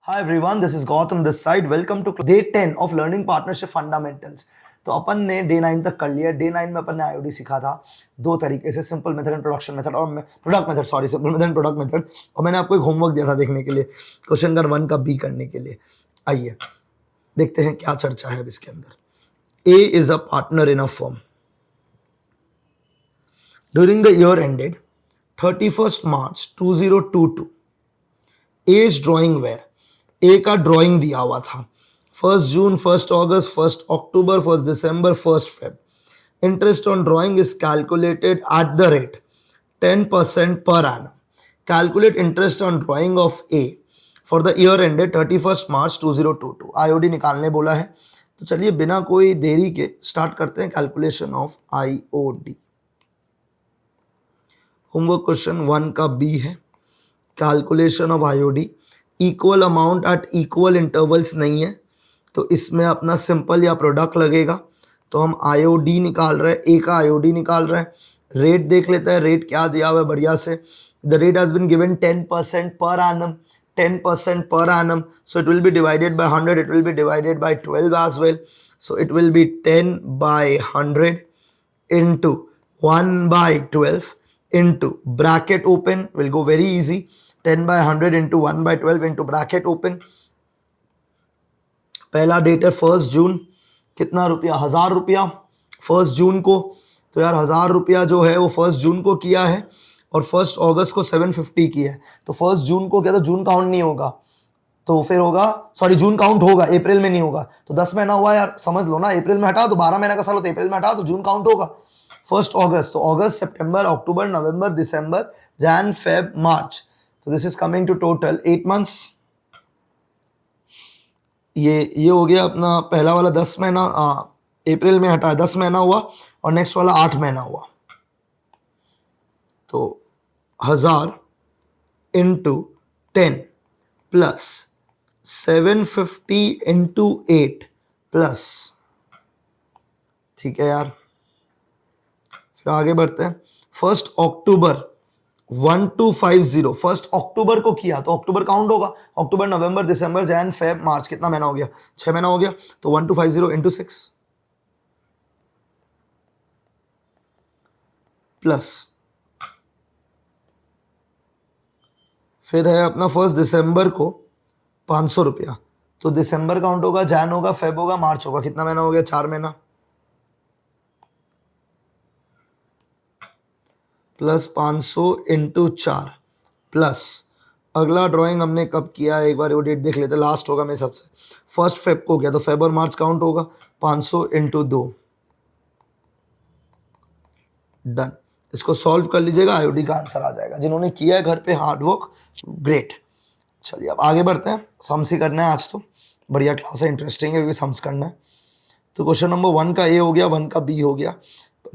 Hi everyone, this is Gautam this side. Welcome to day 10 of learning partnership fundamentals. तो अपन ने day 9 तक कर लिया. डे 9 में अपन ने आईओडी सीखा था दो तरीके से, simple method and production method और product method, sorry simple method and product method. और मैंने आपको एक होमवर्क दिया था देखने के लिए, क्वेश्चन नंबर 1 का बी करने के लिए. आइए देखते हैं क्या चर्चा है इसके अंदर. A is a partner in a firm. During the year ended 31st March 2022, A is drawing where. A का ड्राइंग दिया हुआ था 1 जून, 1 अगस्त, 1 अक्टूबर, 1 दिसंबर, 1 Feb. Interest on drawing is calculated at the rate 10% per annum. Calculate interest on drawing of A for the year ended 31st March 2022. IOD निकालने बोला है, तो चलिए बिना कोई देरी के स्टार्ट करते हैं calculation of IOD. Homework question 1 का बी है, calculation of IOD. Equal amount at equal intervals नहीं है, तो इसमें अपना सिंपल या प्रोडक्ट लगेगा. तो हम आईओडी निकाल रहे हैं, ए का आईओडी निकाल रहे हैं. रेट देख लेते हैं, रेट क्या दिया हुआ है बढ़िया से. The rate has been given 10% per annum. 10% per annum, so it will be divided by 100, it will be divided by 12 as well. So it will be 10 by 100 into 1 by 12 into bracket open, will go very easy. 10 by 100 into 1 by 12 into bracket open. पहला date है 1 जून. कितना रुपया? 1000 रुपया 1 जून को. तो यार 1000 रुपया जो है वो 1 जून को किया है और 1 अगस्त को 750 किया है. तो 1 जून को क्या, तो जून काउंट नहीं होगा, तो फिर होगा, सॉरी जून काउंट होगा, अप्रैल में नहीं होगा. तो 10 महीना हुआ यार, समझ लो ना. अप्रैल में हटा तो 12 महीना का साल होता है, अप्रैल में हटा तो जून काउंट होगा. 1 अगस्त, तो अगस्त, सितंबर, अक्टूबर, नवंबर, दिसंबर, Jan, Feb, March. So this is coming to total 8 months. ये हो गया अपना पहला वाला 10 महीना, अप्रैल में हटा 10 महीना हुआ और नेक्स्ट वाला 8 महीना हुआ. तो 1000 इंटू 10 प्लस 750 इंटू 8 प्लस, ठीक है यार. फिर आगे बढ़ते हैं. 1 अक्टूबर 1250, 1 अक्टूबर को किया तो अक्टूबर काउंट होगा. अक्टूबर, नवंबर, दिसंबर, जैन, फेब, मार्च, कितना महीना हो गया? 6 महीना हो गया. तो 1250 इंटू 6 प्लस, फिर है अपना 1 दिसंबर को 500 रुपया. तो दिसंबर काउंट होगा, जैन होगा, फेब होगा, मार्च होगा. कितना महीना हो गया? 4 महीना. प्लस 500 इंटू 4 प्लस, अगला ड्राइंग हमने कब किया है एक बार वो डेट देख लेते, लास्ट होगा मेरे सबसे 1 फेब को किया, तो फेब और मार्च काउंट होगा. 500 इंटू 2, डन. इसको सॉल्व कर लीजिएगा, आईओडी का आंसर आ जाएगा. जिन्होंने किया है घर पे हार्डवर्क, ग्रेट. चलिए अब आगे बढ़ते हैं. सम्स ही करना है आज, तो बढ़िया क्लास है, इंटरेस्टिंग है क्योंकि सम्स करना है. तो क्वेश्चन नंबर 1 का ए हो गया, 1 का बी हो गया.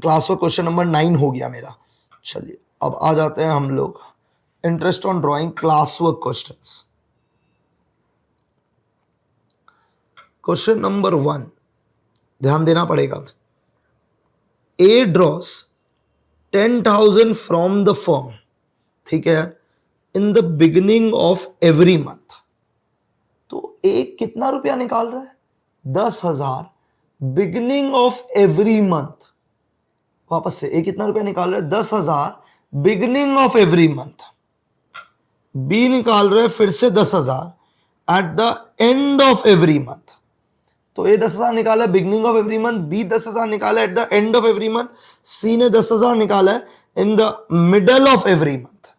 क्लास वर्क क्वेश्चन नंबर 9 हो गया मेरा. चलिए अब आ जाते हैं हम लोग interest on drawing class work questions. Question number 1 ध्यान देना पड़ेगा. ए ड्रॉस 10,000 फ्रॉम द फर्म, ठीक है, in the beginning of every month. तो ए कितना रुपया निकाल रहा है? 10,000 बिगिनिंग ऑफ एवरी मंथ. वापस से, ए कितना रुपया निकाल रहा है? 10,000 beginning of every month. B निकाल रहे हैं फिर से 10,000 at the end of every month. तो ए 10,000 निकाला है beginning of every month, B 10,000 निकाला है at the end of every month, C ने 10,000 निकाला है in the middle of every month.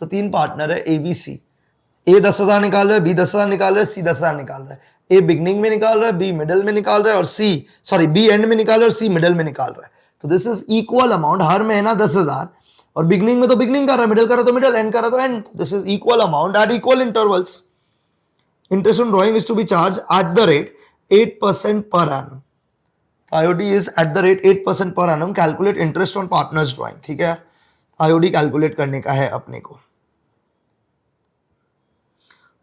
तो 3 पार्टनर है ए बी सी. ए 10,000 निकाल रहा है, बी 10,000 निकाल रहा है, सी 10,000 निकाल रहा है. ए बिगिनिंग में निकाल रहा है, बी मिडल में निकाल रहा है और सी, सॉरी बी एंड में निकाल रहा है और सी मिडल में निकाल रहा है. तो दिस इज इक्वल अमाउंट. हर महीना 10,000, और बिगिनिंग में तो बिगिनिंग कर रहा है, मिडल कर रहा है तो मिडल, एंड कर रहा है तो end. This is equal amount at equal intervals. Interest on drawing is to be charge at the rate 8% per annum. IOD is at the rate 8% per annum. Calculate interest on partners drawing. ठीक है, IOD calculate करने का है अपने को.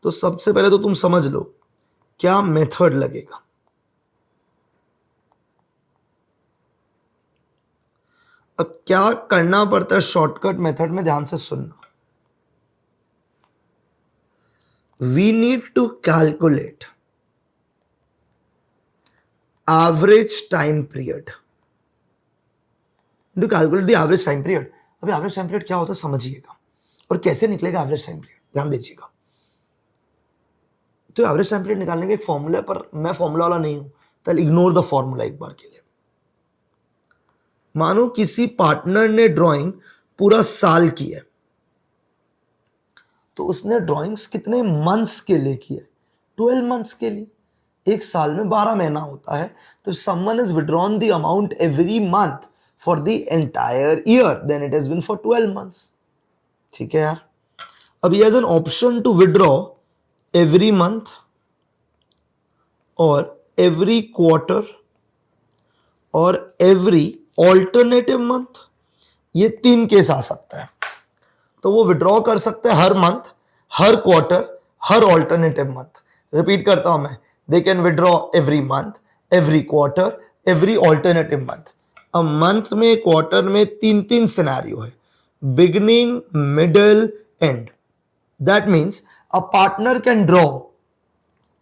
तो सबसे पहले तो तुम समझ लो क्या मेथड लगेगा. अब क्या करना पड़ता है शॉर्टकट मेथड में, ध्यान से सुनना. we need to calculate average time period. To calculate the average time period. अभी average time period क्या होता है समझिएगा, और कैसे निकलेगा average time period ध्यान दीजिएगा. तो एवरेज टाइम पीरियड निकालने का एक फॉर्मूला है, पर मैं फॉर्मूला वाला नहीं हूं, तो इग्नोर द फॉर्मूला एक बार के लिए. मानो किसी पार्टनर ने ड्राइंग पूरा साल की है, तो उसने ड्राइंग्स कितने मंथ्स के लिए की है? 12 मंथ्स के लिए. एक साल में 12 महीना होता है. तो someone is withdrawn the amount every month for the entire year, then it has been for 12 months. ठीक है यार. अब he has an option to withdraw every month or every quarter or every alternative month. ये 3 case आ सकता है. तो वो withdraw कर सकते हैं हर मंथ, हर क्वार्टर, हर ऑल्टरनेटिव मंथ. रिपीट करता हूं मैं, they can withdraw every month, every quarter, every alternative month. अब मंथ में, क्वार्टर में 3 सिनेरियो है, beginning, middle, and. That means a partner can draw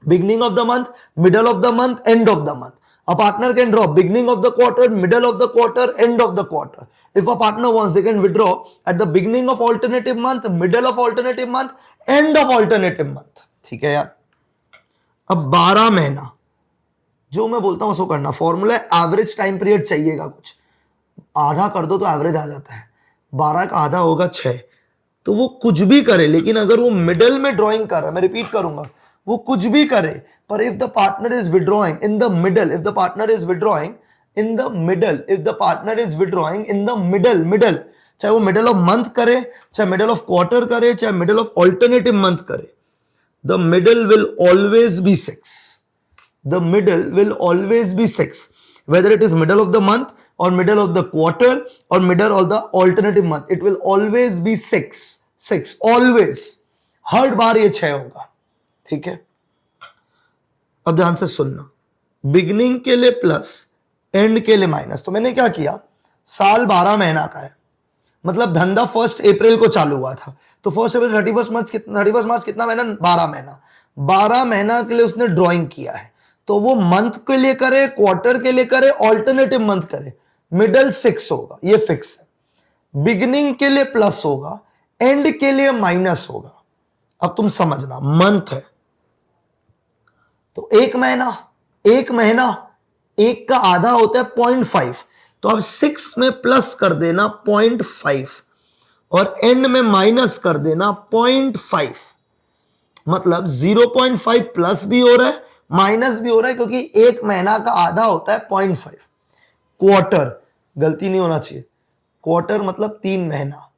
beginning of the month, middle of the month, end of the month. A partner can draw beginning of the quarter, middle of the quarter, end of the quarter. If a partner wants, they can withdraw at the beginning of alternative month, middle of alternative month, end of alternative month. ठीक है यार. अब 12 महीना जो मैं बोलता हूं उसको करना. फॉर्मूला एवरेज टाइम पीरियड चाहिएगा कुछ, आधा कर दो तो एवरेज आ जाता है. 12 का आधा होगा 6. तो वो कुछ भी करे, लेकिन अगर वो मिडल में ड्राइंग कर रहा है, मैं रिपीट करूंगा, वो कुछ भी करे, पर if the partner is withdrawing in the middle, if the partner is withdrawing in the middle, if the partner is withdrawing in the middle, चाहे वो मिडल ऑफ मंथ करे, चाहे मिडल ऑफ क्वार्टर करे, चाहे मिडल ऑफ ऑल्टरनेटिव मंथ करे, the middle will always be 6. The middle will always be 6, whether it is middle of the month or middle of the quarter or middle of the alternative month, it will always be 6 always. हर बार ये 6 होगा. ठीक है. अब ध्यान से सुनना, beginning के लिए प्लस, एंड के लिए माइनस. तो मैंने क्या किया, साल 12 महीना का है, मतलब धंधा 1 अप्रैल को चालू हुआ था, तो 1 अप्रैल 31 मार्च कितना महीना? 12 महीना. 12 महीना के लिए उसने ड्रॉइंग किया है. तो वो मंथ के लिए करे, क्वार्टर के लिए करे, ऑल्टरनेटिव मंथ करे, मिडल 6 होगा, ये फिक्स है. बिगिनिंग के लिए प्लस होगा, एंड के लिए माइनस होगा. अब तुम समझना, मंथ है तो एक महीना एक का आधा होता है 0.5. तो अब 6 में प्लस कर देना 0.5 और एंड में माइनस कर देना 0.5. मतलब 0.5 प्लस भी हो रहा है, माइनस भी हो रहा है, क्योंकि एक महीना का आधा होता है 0.5. क्वार्टर, गलती नहीं होना चाहिए, क्वार्टर मतलब 3 महीना.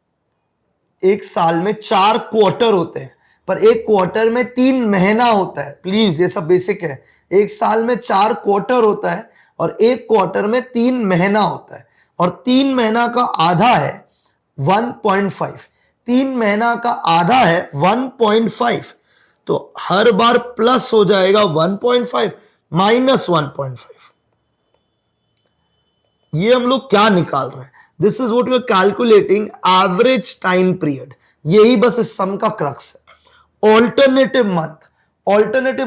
एक साल में 4 क्वार्टर होते हैं, पर एक क्वार्टर में 3 महीना होता है. प्लीज, ये सब बेसिक है. एक साल में 4 क्वार्टर होता है और एक क्वार्टर में 3 महीना होता है, और 3 महीना का आधा है 1.5. 3 महीना का आधा है 1.5. तो हर बार प्लस हो जाएगा 1.5 माइनस 1.5. ये हम लोग क्या निकाल रहे हैं? This is what we are calculating average time period. यही बस इस सम का क्रक्स है. ऑल्टरनेटिव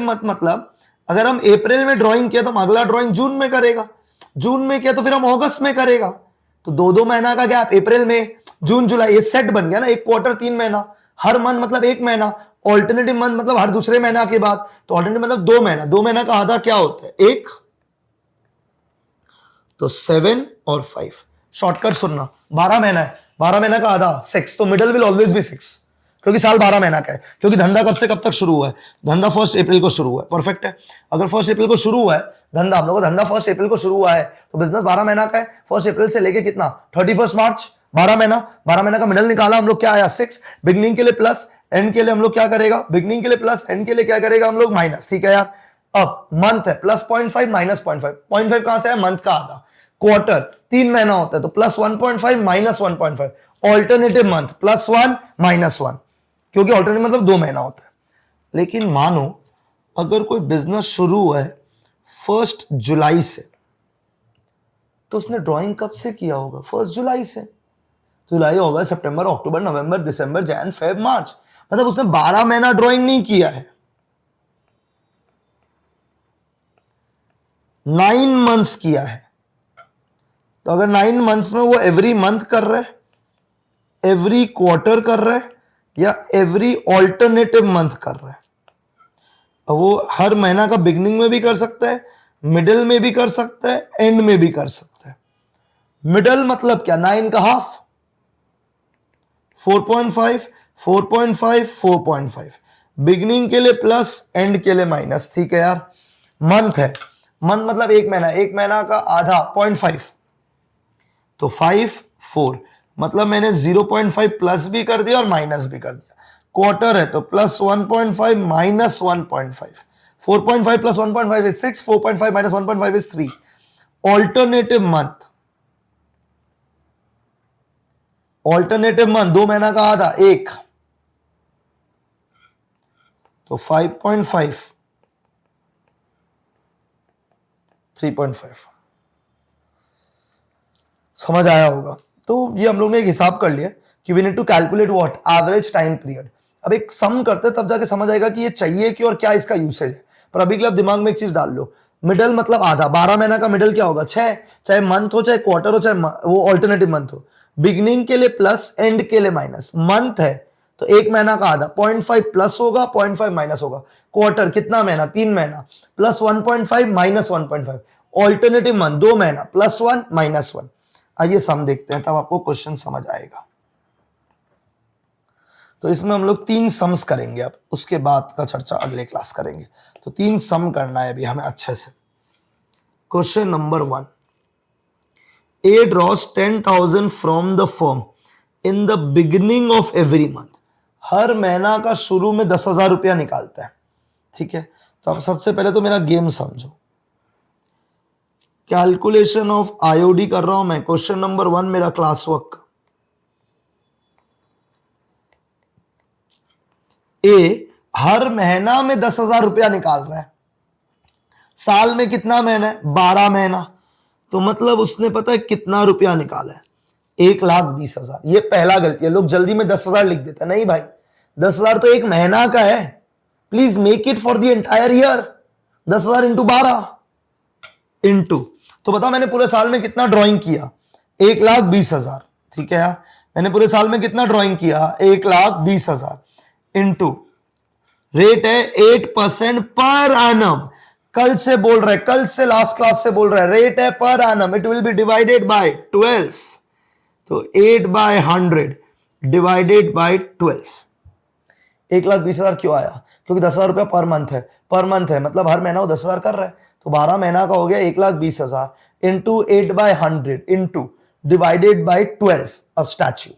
मंथ मतलब अगर हम अप्रैल में ड्राइंग किया तो हम अगला ड्राइंग जून में करेगा, जून में किया तो फिर हम अगस्त में करेगा. तो 2 महीना का गैप, अप्रैल में, जून, जुलाई, ये सेट बन गया ना. एक क्वार्टर 3 महीना, हर मंथ मतलब 1 महीना, ऑल्टरनेटिव मंथ मतलब हर दूसरे महीना के बाद, तो ऑल्टरनेटिव मतलब 2 महीना. 2 महीना का आधा क्या होता है? 1. तो 7 और 5. शॉर्टकट सुनना, 12 महीना है, 12 महीना का आधा 6, तो मिडल विल ऑलवेज बी 6, क्योंकि साल 12 महीना का है. क्योंकि धंधा कब से कब तक शुरू हुआ है? धंधा 1 अप्रैल को शुरू हुआ है. परफेक्ट है. अगर 1 अप्रैल को शुरू हुआ है धंधा, हम लोग का धंधा 1 अप्रैल को शुरू हुआ है, तो बिजनेस 12 महीना का है. 1 अप्रैल से लेके कितना? 31 मार्च, 12 महीना का मिडल निकाला हम लोग, क्या आया? 6. बिगनिंग के लिए प्लस, एंड के लिए हम लोग क्या करेगा? बिगनिंग के लिए प्लस, एंड के लिए क्या करेगा हम लोग? माइनस. ठीक है यार. अब मंथ है, प्लस 0.5 माइनस 0.5. 0.5 कहां से है? मंथ का आधा. क्वार्टर 3 महीना होता है, तो प्लस 1.5 माइनस 1.5. ऑल्टरनेटिव मंथ +1 -1, क्योंकि ऑल्टरनेटिव मतलब 2 महीना होता है. लेकिन मानो अगर कोई बिजनेस शुरू हुआ है 1 जुलाई से, तो उसने ड्राइंग कब से किया होगा? 1 जुलाई से. जुलाई, अगस्त, सितंबर, अक्टूबर, नवंबर, दिसंबर, जैन, फेब, मार्च. मतलब उसने 12 महीना ड्राइंग नहीं किया है, 9 मंथ्स किया है। तो अगर 9 मंथ्स में वो एवरी मंथ कर रहा है, एवरी क्वार्टर कर रहा है, या एवरी ऑल्टरनेटिव मंथ कर रहा है, अब वो हर महीना का बिगनिंग में भी कर सकता है, मिडिल में भी कर सकता है, एंड में भी कर सकता है। मिडिल मतलब क्या, 9 का हाफ, 4.5, 4.5, 4.5, बिगनिंग के लिए प्लस, एंड के लिए माइनस। ठीक है यार। मंथ है, मंथ मतलब एक महीना, एक महीना का आधा 0.5, तो 5, 4, मतलब मैंने 0.5 प्लस भी कर दिया और माइनस भी कर दिया। क्वार्टर है तो plus 1.5 minus 1.5, 4.5 plus 1.5 is 6, 4.5 minus 1.5 is 3। Alternative month, alternative month 2 महीना का आधा, एक, तो 5.5, 3.5। समझ आया होगा। तो ये हम लोग ने एक हिसाब कर लिया कि we need to calculate what, average time period. अब एक सम करते हैं, तब जाके समझ आएगा कि ये चाहिए कि और क्या इसका यूसेज है। पर अभी के लिए दिमाग में एक चीज डाल लो, मिडल मतलब आधा, 12 महीना का मिडल क्या होगा, 6, चाहे मंथ हो, चाहे क्वार्टर हो, चाहे वो ऑल्टरनेटिव मंथ हो। बिगनिंग के लिए प्लस, एंड के लिए माइनस। मंथ है तो एक महीना का आधा, 0.5 प्लस होगा, 0.5 माइनस होगा। क्वार्टर कितना महीना, 3 महीना, प्लस 1.5 माइनस 1.5। ऑल्टरनेटिव मंथ 2 महीना, +1 -1। आइए सम देखते हैं, तब आपको क्वेश्चन समझ आएगा। तो इसमें हम लोग 3 सम्स करेंगे, अब उसके बाद का चर्चा अगले क्लास करेंगे। तो 3 सम करना है अभी हमें अच्छे से। Question number 1, A draws 10,000 from the firm in the beginning of every month. हर महीना का शुरू में 10,000 रुपया निकालता है। ठीक है, तो अब सबसे पहले तो मेरा गेम समझो। कैलकुलेशन ऑफ आईओडी कर रहा हूं मैं, क्वेश्चन नंबर 1 मेरा क्लास वर्क का। ए हर महीना में 10,000 रुपया निकाल रहा है। साल में कितना महीना है, 12 महीना, तो मतलब उसने पता है कितना रुपया निकाला है, 1,20,000। ये पहला गलती है, लोग जल्दी में 10,000 लिख देते हैं। नहीं भाई, 10,000 तो एक महीना का है। Please make it for the entire year. 10,000 into 12 into, तो बताओ मैंने पूरे साल में कितना ड्राइंग किया, 1,20,000। ठीक है यार, मैंने पूरे साल में कितना ड्राइंग किया, 1,20,000 इंटू रेट है 8% पर एनम। कल से बोल रहा है, कल से लास्ट क्लास से बोल रहा है, रेट है per annum, it will be divided by 12। तो 8/100 डिवाइडेड बाय 12। 1,20,000 क्यों आया, क्योंकि 10,000 रुपया पर मंथ है, पर मंथ है मतलब हर महीना वो 10,000 कर रहा है। तो 12 महीना का हो गया 1,20,000 इंटू 8/100 इंटू डिवाइडेड बाय 12। अब स्टैच्यू,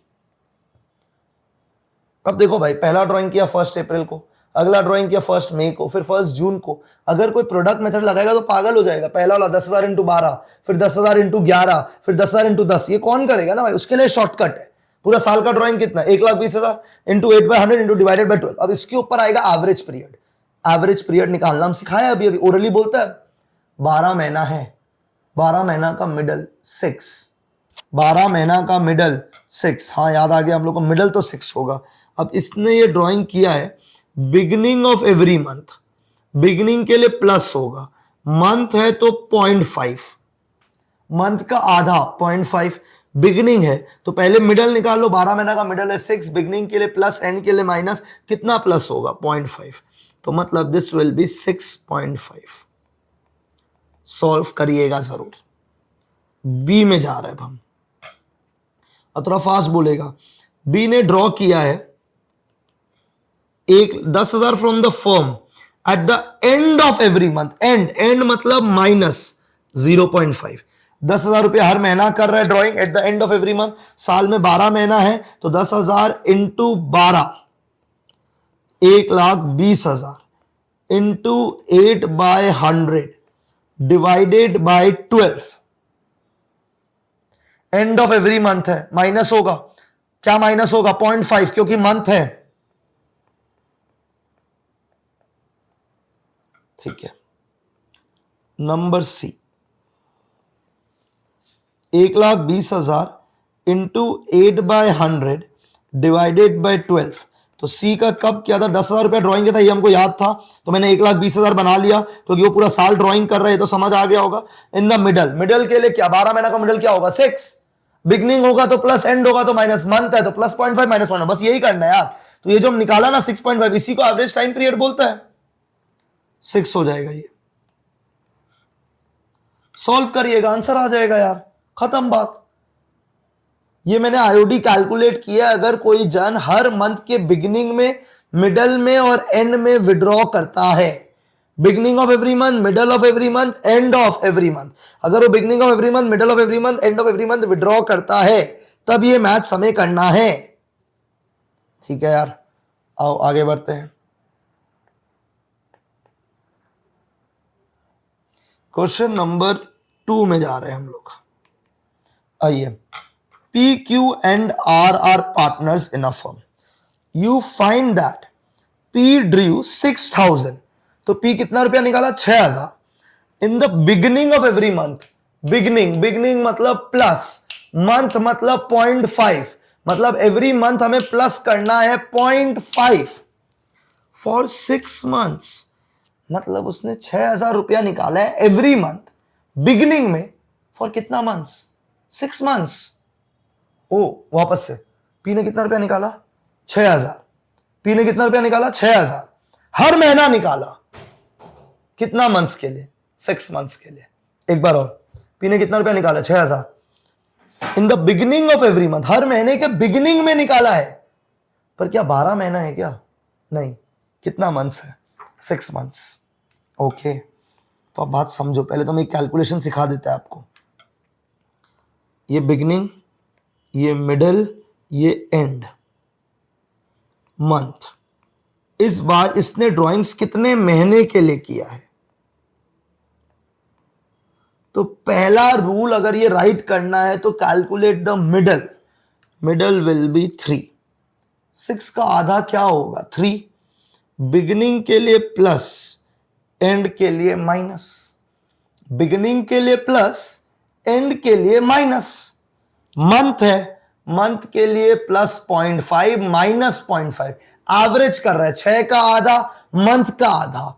अब देखो भाई, पहला ड्राइंग किया 1 अप्रैल को, अगला ड्राइंग किया 1 मई को, फिर 1 जून को। अगर कोई प्रोडक्ट मेथड लगाएगा तो पागल हो जाएगा। पहला वाला 10,000 इंटू 12, फिर 10,000 इंटू 11, फिर 10,000 इंटू 10, ये कौन करेगा ना भाई। उसके लिए शॉर्टकट है। पूरा साल का ड्राइंग कितना, 1,20,000 इंटू 8/100 इंटू डिवाइडेड बाय 12। अब इसके ऊपर आएगा एवरेज पीरियड। एवरेज पीरियड निकालना हम सिखाया अभी अभी, ओरली बोलता है 12 महीना है, 12 महीना का मिडल 6, 12 महीना का मिडल 6। हाँ याद आ गया हम लोग को, मिडल तो 6 होगा। अब इसने ये ड्राइंग किया है beginning of every month, beginning के लिए प्लस होगा, मंथ है तो 0.5, मंथ का आधा 0.5, बिगिनिंग है तो पहले मिडल निकाल लो। 12 महीना का मिडल है 6, बिगिनिंग के लिए प्लस, एंड के लिए माइनस, कितना प्लस होगा 0.5, तो मतलब दिस विल बी 6.5। सॉल्व करिएगा जरूर। बी में जा रहे हैं हम, और थोड़ा फास्ट बोलेगा। बी ने ड्रॉ किया है 10,000 from the firm at the end of every month. And मतलब -0.5। 10,000 रुपया हर महीना कर रहा है drawing eight the end of every month. साल में 12 महीना है तो 10,000 into 12, 1,20,000 into 8/100 divided by 12। And of every month है, माइनस होगा, क्या माइनस होगा, 0.5, क्योंकि मंथ है। ठीक है, number C, 1,20,000 into 8/100 divided by 12, तो सी का कब किया था, 10,000 रुपया ड्राइंग किया था, ये हमको याद था, तो मैंने 1,20,000 बना लिया क्योंकि वो पूरा साल ड्राइंग कर रहे हैं, तो समझ आ गया होगा। इन द मिडल, मिडल के लिए क्या, 12 महीना का मिडल क्या होगा 6, बिगनिंग होगा तो प्लस, एंड होगा तो माइनस, मंथ है तो प्लस 0.5 माइनस 1, बस यही करना है यार। तो ये जो हम निकाला ना 6.5, इसी को एवरेज टाइम पीरियड बोलता है, 6 हो जाएगा, ये सॉल्व करिएगा, आंसर आ जाएगा यार, खत्म बात। ये मैंने आईओडी कैलकुलेट किया, अगर कोई जन हर मंथ के बिगिनिंग में, मिडल में और एंड में विड्रॉ करता है, beginning of every month, middle of every month, and of every month, अगर वो beginning of every month, middle of every month, and of every month withdraw करता है, तब ये मैच हमें करना है। ठीक है यार, आओ आगे बढ़ते हैं। क्वेश्चन नंबर 2 में जा रहे हैं हम लोग। आइए, P, Q and R are partners in a firm. You find that P drew 6,000. तो P कितना रुपया निकाला, 6,000 in the beginning of every month. Beginning मतलब प्लस, मंथ मतलब 0.5, मतलब एवरी मंथ हमें प्लस करना है 0.5 फॉर 6 मंथ्स, मतलब उसने 6,000 रुपया निकाला है एवरी मंथ बिगिनिंग में, फॉर कितना मंथ्स, 6 मंथ्स। ओ वापस से, पी ने कितना रुपया निकाला, 6,000, पी ने कितना रुपया निकाला, 6,000, हर महीना निकाला, कितना मंथ्स के लिए, 6 मंथ्स के लिए। एक बार और, पी ने कितना रुपया निकाला, 6,000 in the beginning of every month, हर महीने के बिगिनिंग में निकाला है, पर क्या 12 महीना है क्या, नहीं, कितना मंथ्स है, 6 मंथ्स। ओके, तो अब बात समझो, पहले तो मैं कैलकुलेशन सिखा देता है आपको। ये बिगिनिंग, ये मिडल, ये एंड, मंथ। इस बार इसने ड्राइंग्स कितने महीने के लिए किया है, तो पहला रूल अगर ये राइट करना है तो calculate the middle, middle will be 3, 6 का आधा क्या होगा 3, बिगिनिंग के लिए प्लस, एंड के लिए माइनस, बिगिनिंग के लिए प्लस, एंड के लिए माइनस, मंथ है, मंथ के लिए प्लस 0.5 माइनस 0.5, एवरेज कर रहा है, 6 का आधा, मंथ का आधा,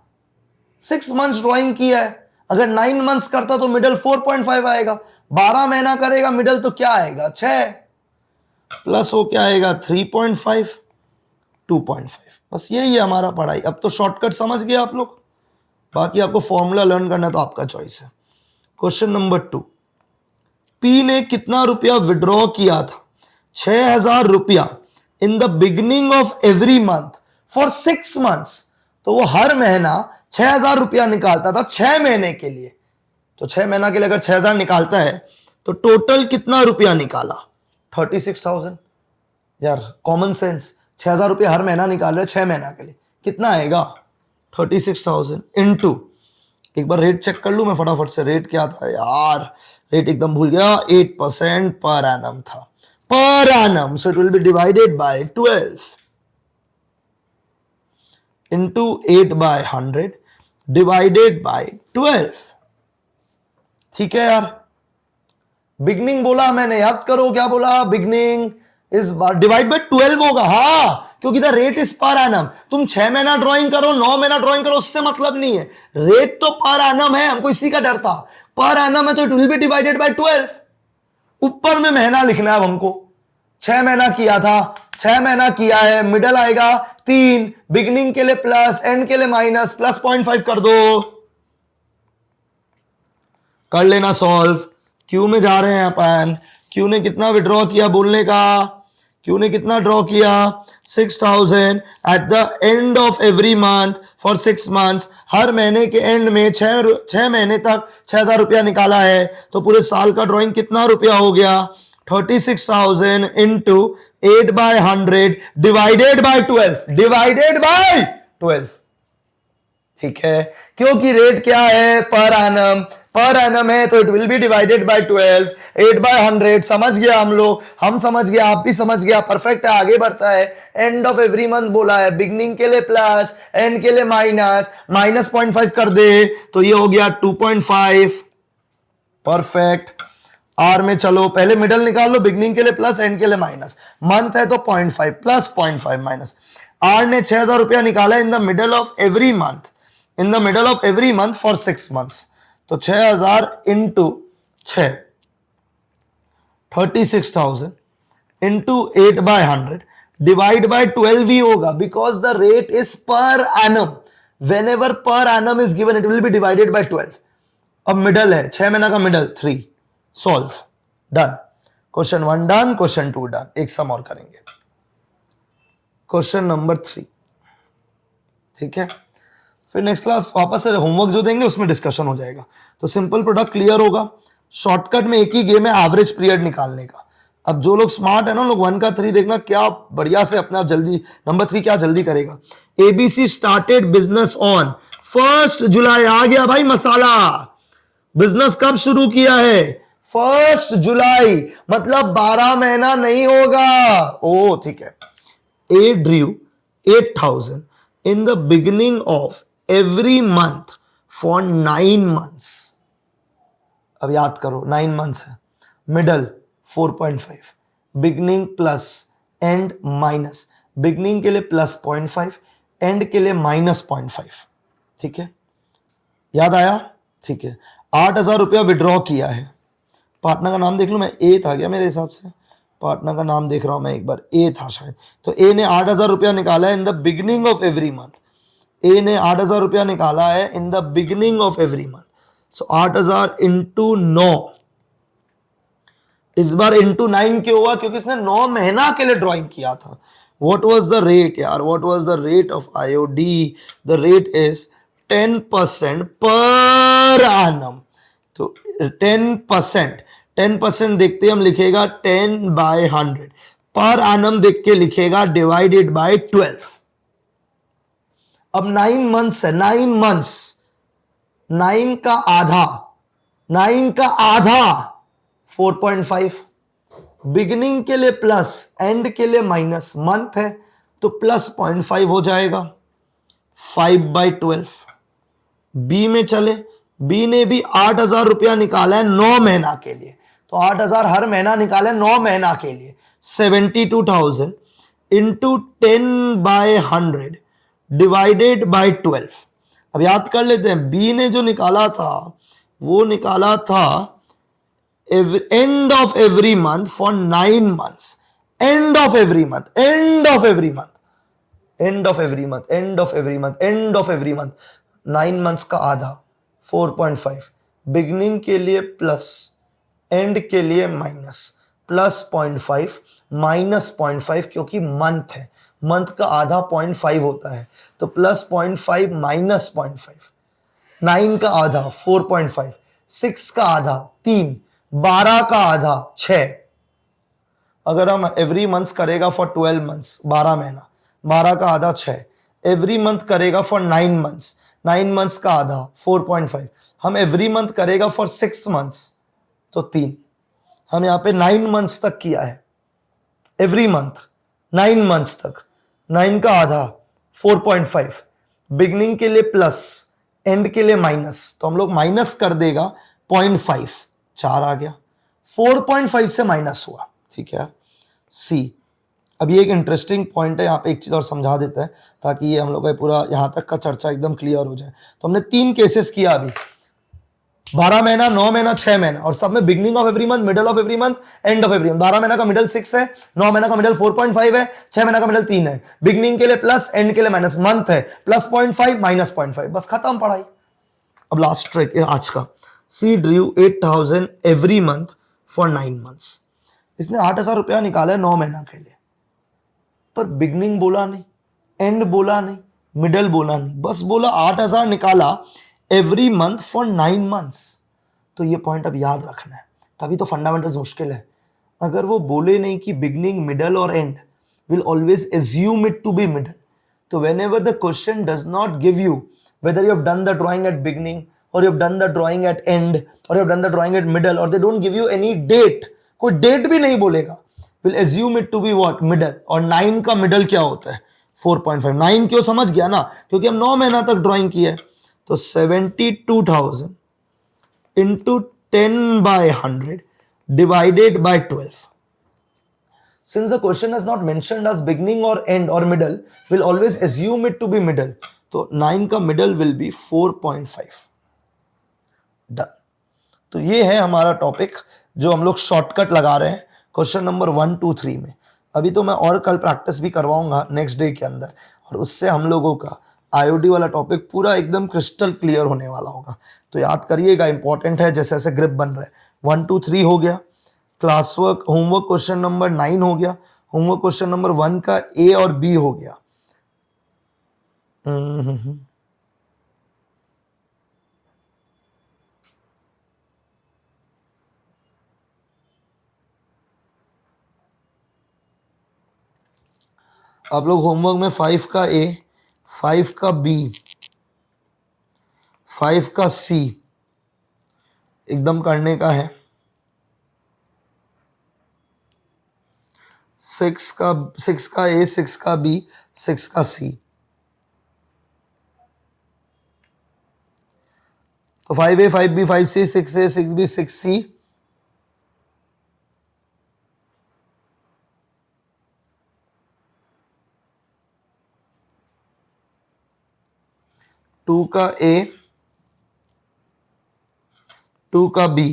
6 मंथ्स ड्राइंग किया है, अगर 9 मंथ्स करता तो मिडल 4.5 आएगा, 12 महीना करेगा मिडल तो क्या आएगा 6, प्लस हो क्या आएगा 3.5, 2.5, बस यही है हमारा पढ़ाई। अब तो शॉर्टकट समझ गए आप लोग, बाकी आपको फॉर्मूला लर्न करना तो आपका चॉइस है। क्वेश्चन नंबर 2, पी ने कितना रुपया विड्रॉ किया था, 6,000 रुपया इन the beginning of every month for 6 months, तो वो हर महीना 6,000 रुपया निकालता था 6 महीने के लिए, तो 6 महीना के लिए अगर 6,000 निकालता है तो टोटल कितना रुपया निकाला, 36,000। यार कॉमन सेंस, 6,000 रुपया हर महीना निकाल रहे 6 महीना के लिए, कितना आएगा 36,000 इनटू, एक बार रेट चेक कर लूं मैं फटाफट से, रेट क्या था यार, रेट एकदम भूल गया, 8% पर एनम था, per annum, so it will be divided by 12 into 8/100 divided by 12। ठीक है यार, बिगनिंग बोला मैंने, याद करो क्या बोला, बिगनिंग इस बार डिवाइड बाय 12 होगा, हाँ, क्योंकि the rate is per annum, तुम 6 महीना ड्राइंग करो 9 महीना ड्राइंग करो, उससे मतलब नहीं है, रेट तो पर एनम है, हमको इसी का डर था, पर एनम है तो it will be divided by 12, ऊपर में महीना लिखना है अब हमको, 6 महीना किया था, 6 महीना किया है, मिडल आएगा 3, बिगिनिंग के लिए प्लस, एंड के लिए माइनस, प्लस 0.5 कर दो, कर लेना सॉल्व। क्यू में जा रहे हैं अपन, क्यू ने कितना विड्रॉ किया बोलने का, क्यू ने कितना ड्रॉ किया 6,000 at the end of every month for 6 months, हर महीने के एंड में 6 महीने तक 6,000 रुपया निकाला है, तो पूरे साल का ड्राइंग कितना रुपया हो गया 36,000 into 8/100 divided by 12, divided by 12। ठीक है, क्योंकि रेट क्या है पर एनम, पर एनम है तो it will be divided by 12, 8/100, समझ गया हम लोग, हम समझ गया, आप भी समझ गया, परफेक्ट है, आगे बढ़ता है। एंड ऑफ एवरी मंथ बोला है, बिगनिंग के लिए प्लस, एंड के लिए माइनस, माइनस 0.5 कर दे तो ये हो गया 2.5, परफेक्ट। आर में चलो, पहले मिडल निकाल लो, बिगनिंग के लिए प्लस, एंड के लिए माइनस, मंथ है तो 0.5 प्लस 0.5 माइनस, आर ने 6,000 रुपया निकाला इन the middle of every month, in the middle of every month for 6 months. तो 6,000 इंटू 6, 36,000 इंटू 8/100 डिवाइड बाय 12 ही होगा, because the rate is per annum. Whenever per annum is given, it will be divided by 12. अब middle है, 6 महीना का middle 3, solve, done. Question 1 done, question 2 done. एक सम और करेंगे, question number 3, ठीक है। फिर नेक्स्ट क्लास वापस से होमवर्क जो देंगे उसमें डिस्कशन हो जाएगा। तो सिंपल प्रोडक्ट क्लियर होगा। शॉर्टकट में एक ही गेम है एवरेज पीरियड निकालने का। अब जो लोग स्मार्ट है ना, लोग 1 का 3 देखना क्या बढ़िया से अपने आप जल्दी, नंबर 3 क्या जल्दी करेगा। एबीसी स्टार्टेड बिजनेस ऑन 1 जुलाई। आ गया भाई मसाला। बिजनेस कब शुरू किया है? 1 जुलाई, मतलब 12 महीना नहीं होगा। ओ ठीक है। A drew 8,000 in the beginning of every month for 9 months. अब याद करो 9 मंथ्स है, middle 4.5, beginning plus end minus, beginning के लिए प्लस 0.5, एंड के लिए माइनस 0.5, ठीक है। याद आया? ठीक है। 8,000 रुपया विड्रॉ किया है। पार्टनर का नाम देख लो, मैं ए था क्या मेरे हिसाब से, पार्टनर का नाम देख रहा हूं मैं एक बार, ए था शायद। तो ए ने 8,000 रुपया निकाला है in the beginning of every month. A ने 8,000 रुपया निकाला है in the beginning of every month. So 8,000 into 9, इस बार इंटू 9 क्यों हुआ? क्योंकि इसने 9 महीना के लिए ड्राइंग किया था। व्हाट वाज द रेट यार? What was the rate of IOD? The rate is 10% per annum. तो 10% देखते हम लिखेगा 10/100, पर एनम देख के लिखेगा डिवाइडेड बाय 12। अब 9 मंथ्स है, 9 मंथ्स, 9 का आधा, 9 का आधा 4.5, बिगिनिंग के लिए प्लस, एंड के लिए माइनस, मंथ है तो प्लस 0.5 हो जाएगा, 5/12। बी में चले, बी ने भी 8,000 रुपया निकाला है 9 महीना के लिए। तो 8,000 हर महीना निकाले 9 महीना के लिए, 72,000 इंटू 10/100 डिवाइडेड बाय 12। अब याद कर लेते हैं, बी ने जो निकाला था वो निकाला था and of every month for 9 months, and of every month, and of every month, and of every month, and of every month, and of every month. 9 months का आधा 4.5, बिगिनिंग के लिए प्लस, एंड के लिए माइनस, प्लस 0.5 माइनस 0.5, क्योंकि month है, month का आधा 0.5 होता है, तो प्लस 0.5 माइनस 0.5। 9 का आधा 4.5, 6 का आधा 3, 12 का आधा 6। अगर हम एवरी मंथ करेगा फॉर 12 मंथ्स, 12 महीना, 12 का आधा 6, एवरी मंथ करेगा फॉर 9 मंथ्स, 9 मंथ्स का आधा 4.5, हम एवरी मंथ करेगा फॉर 6 मंथ्स तो 3। हम यहां पे 9 मंथ्स तक किया है, एवरी मंथ 9 मंथ्स तक, 9 का आधा 4.5, बिगनिंग के लिए प्लस, एंड के लिए माइनस, तो हम लोग माइनस कर देगा 0.5, 4 आ गया, 4.5 से माइनस हुआ, ठीक है। सी, अब ये एक इंटरेस्टिंग पॉइंट है, यहाँ पे एक चीज और समझा देता है ताकि ये हम लोग का पूरा यहाँ तक का चर्चा एकदम क्लियर हो जाए। तो हमने 3 केसेस किया अभी, 12 महीना, 9 महीना, 6 महीना, और सब में beginning of every month, middle of every month, and of every month. 12 महीना का मिडल 6 है, 9 महीना का मिडल 4.5 है, 6 महीना का मिडल 3 है, बिगनिंग के लिए प्लस, एंड के लिए माइनस, मंथ है प्लस 0.5 माइनस 0.5, बस खत्म पढ़ाई। अब लास्ट ट्रिक है आज का। C drew 8,000 every month for 9 months. इसने 8,000 रुपया निकाला है 9 महीना के लिए, पर बिगनिंग बोला नहीं, एंड बोला नहीं, मिडल बोला नहीं, बस बोला 8,000 निकाला एवरी मंथ फॉर 9 मंथ्स। तो ये पॉइंट अब याद रखना है, तभी तो फंडामेंटल्स मुश्किल है। अगर वो बोले नहीं कि बिगनिंग, मिडल और end, will always assume it to be middle. तो whenever the question does not give you whether you have done the drawing at beginning or you have done the drawing at end or you have done the drawing at middle, or they don't give you any date, कोई date भी नहीं बोलेगा, will assume it to be what, middle। और 9 का middle क्या होता है? 4.5। 9 क्यों समझ गया ना, क्योंकि हम 9 महीना तक ड्राइंग किया है। तो 72,000 into 10/100 divided by 12। Since the question has not mentioned as beginning or end or middle, we'll always assume it to be middle. तो 9 का middle will be 4.5. डन. तो ये है हमारा टॉपिक जो हम लोग शॉर्टकट लगा रहे हैं क्वेश्चन नंबर 1, 2, 3 में. अभी तो मैं और कल प्रैक्टिस भी करवाऊंगा नेक्स्ट डे के अंदर, और उससे हम लोगों का आईओडी वाला टॉपिक पूरा एकदम क्रिस्टल क्लियर होने वाला होगा. तो याद करिएगा, इंपॉर्टेंट है. जैसे जैसे ग्रिप बन रहा है. 1, 2, 3 हो गया. Class work homework question number 9 हो गया. होमवर्क क्वेश्चन नंबर 1 का ए और बी हो गया. आप लोग होमवर्क में 5 का ए, 5 का बी, 5 का सी एकदम करने का है. 6 का ए, 6 का बी, 6 का सी. तो 5A, 5B, 5C, 6A, 6B, 6C. 2 का ए, 2 का B.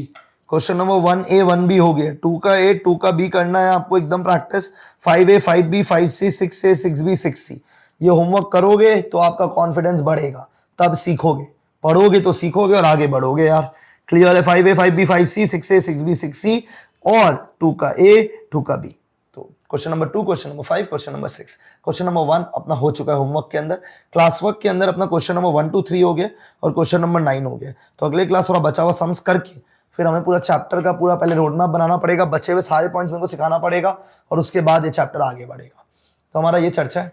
Question number 1A, 1B हो गया. 2 का ए, 2 का बी करना है आपको एकदम practice. 5A, 5B, 5C, 6A, 6B, 6C. ये होमवर्क करोगे तो आपका कॉन्फिडेंस बढ़ेगा, तब सीखोगे. पढ़ोगे तो सीखोगे और आगे बढ़ोगे यार. क्लियर है? 5A, 5B, 5C, 6A, 6B, 6C और 2 का ए, 2 का बी. तो question number 2, question number 5, question number 6. Question number 1 अपना हो चुका है होमवर्क के अंदर. क्लास वर्क के अंदर अपना क्वेश्चन नंबर 1, 2, 3 हो गया और क्वेश्चन नंबर 9 हो गया. तो अगले क्लास थोड़ा बचा हुआ सम्स करके फिर हमें पूरा चैप्टर का पूरा पहले रोड मैप बनाना पड़ेगा. बचे हुए सारे पॉइंट्स मेरे को सिखाना पड़ेगा और उसके बाद ये चैप्टर आगे बढ़ेगा. तो हमारा ये चर्चा है.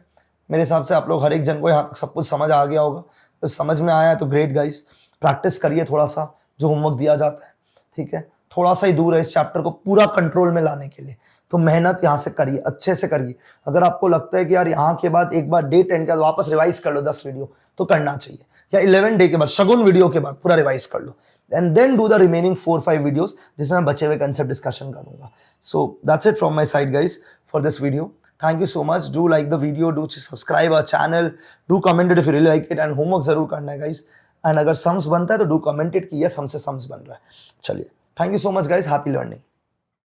मेरे हिसाब से आप लोग हर एक जन को यहाँ तक सब कुछ समझ आ गया होगा. तो समझ में आया है तो ग्रेट गाइस. प्रैक्टिस करिए थोड़ा सा जो होमवर्क दिया जाता है. ठीक है, थोड़ा सा ही दूर है इस चैप्टर को पूरा कंट्रोल में लाने के लिए. तो मेहनत यहाँ से करिए, अच्छे से करिए. अगर आपको लगता है कि यार यहाँ के बाद एक बार डे 10 के बाद वापस रिवाइज कर लो 10 वीडियो, तो करना चाहिए. या 11 डे के बाद शगुन वीडियो के बाद पूरा रिवाइज कर लो. And then do the remaining 4-5 videos जिसमें मैं बचे हुए कंसेप्ट डिस्कशन करूंगा. So that's it from my side guys for this video. Thank you so much. Do like the video, do subscribe our channel, do comment it if you really like it, and homework जरूर करना है guys. And अगर sums बनता है तो do comment it कि yes हमसे sums बन रहा है. चलिए, thank you so much guys. Happy learning.